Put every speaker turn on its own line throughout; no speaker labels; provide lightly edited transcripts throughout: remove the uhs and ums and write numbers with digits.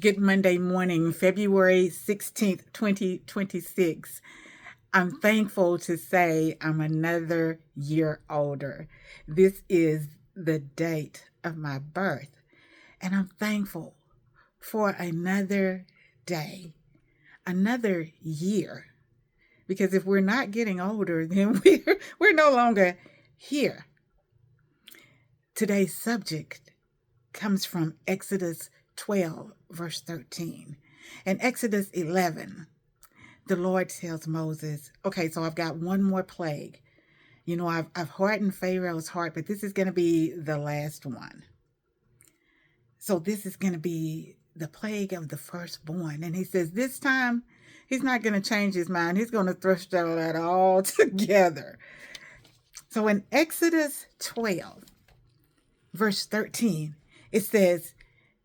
Good Monday morning, February 16th, 2026. I'm thankful to say I'm another year older. This is the date of my birth, and I'm thankful for another day, another year. Because if we're not getting older, then we're no longer here. Today's subject comes from Exodus 12, verse 13. In Exodus 11, the Lord tells Moses, okay, so I've got one more plague. I've hardened Pharaoh's heart, but this is going to be the last one. So this is going to be the plague of the firstborn. And he says this time, he's not going to change his mind. He's going to throw that all together. So in Exodus 12, verse 13, it says,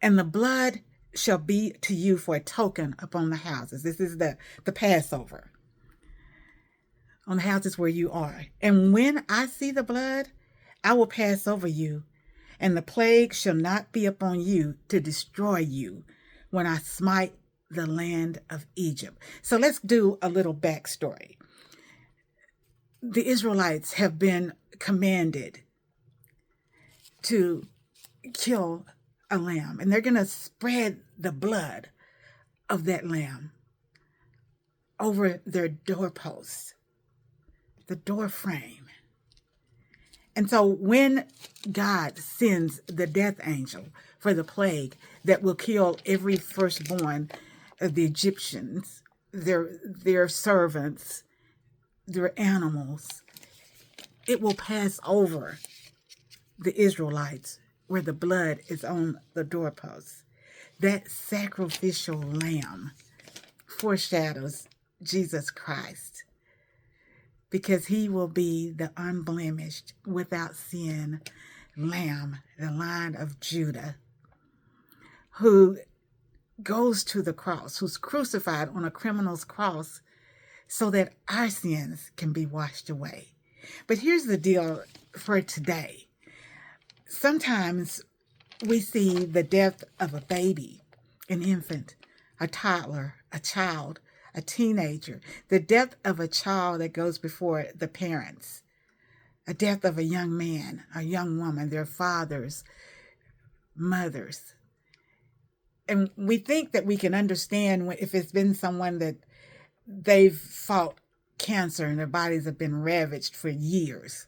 and the blood shall be to you for a token upon the houses. This is the Passover. On the houses where you are. And when I see the blood, I will pass over you, and the plague shall not be upon you to destroy you when I smite the land of Egypt. So let's do a little backstory. The Israelites have been commanded to kill a lamb, and they're going to spread the blood of that lamb over their doorposts, the door frame. And so when God sends the death angel for the plague that will kill every firstborn of the Egyptians, their servants, their animals, it will pass over the Israelites where the blood is on the doorposts. That sacrificial lamb foreshadows Jesus Christ, because he will be the unblemished, without sin lamb, the Lion of Judah, who goes to the cross, who's crucified on a criminal's cross so that our sins can be washed away. But here's the deal for today. Sometimes we see the death of a baby, an infant, a toddler, a child, a teenager, the death of a child that goes before the parents, a death of a young man, a young woman, their fathers, mothers. And we think that we can understand if it's been someone that they've fought cancer and their bodies have been ravaged for years.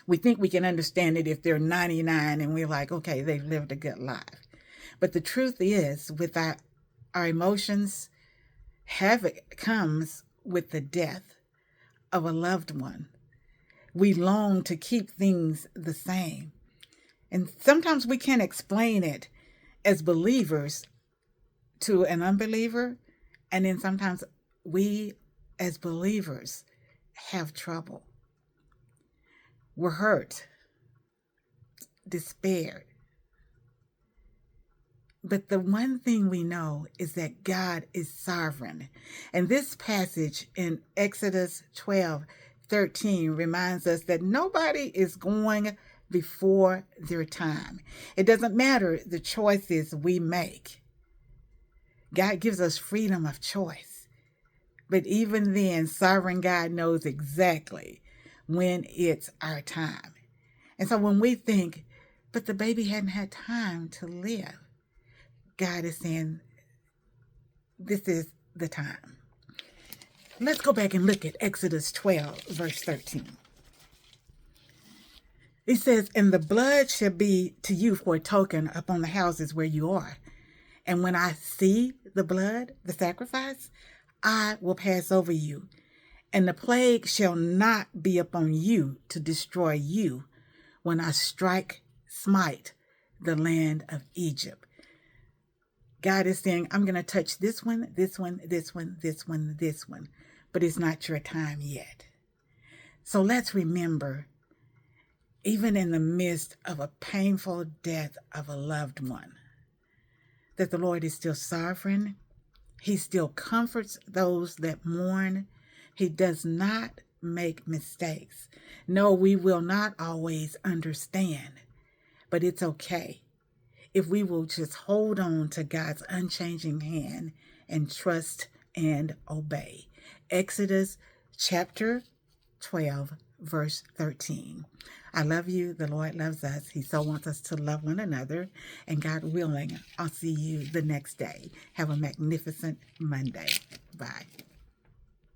We think we can understand it if they're 99 and we're like, okay, they've lived a good life. But the truth is, with our emotions, havoc comes with the death of a loved one. We long to keep things the same. And sometimes we can't explain it as believers to an unbeliever. And then sometimes we as believers have trouble. We're hurt, despaired. But the one thing we know is that God is sovereign. And this passage in Exodus 12:13 reminds us that nobody is going before their time. It doesn't matter the choices we make. God gives us freedom of choice. But even then, sovereign God knows exactly when it's our time. And so when we think, but the baby hadn't had time to live, God is saying, this is the time. Let's go back and look at Exodus 12, verse 13. It says, and the blood shall be to you for a token upon the houses where you are. And when I see the blood, the sacrifice, I will pass over you. And the plague shall not be upon you to destroy you when I smite the land of Egypt. God is saying, I'm going to touch this one, this one, this one, this one, this one, but it's not your time yet. So let's remember, even in the midst of a painful death of a loved one, that the Lord is still sovereign. He still comforts those that mourn. He does not make mistakes. No, we will not always understand, but it's okay. if we will just hold on to God's unchanging hand and trust and obey. Exodus chapter 12, verse 13. I love you. The Lord loves us. He so wants us to love one another. And God willing, I'll see you the next day. Have a magnificent Monday. Bye.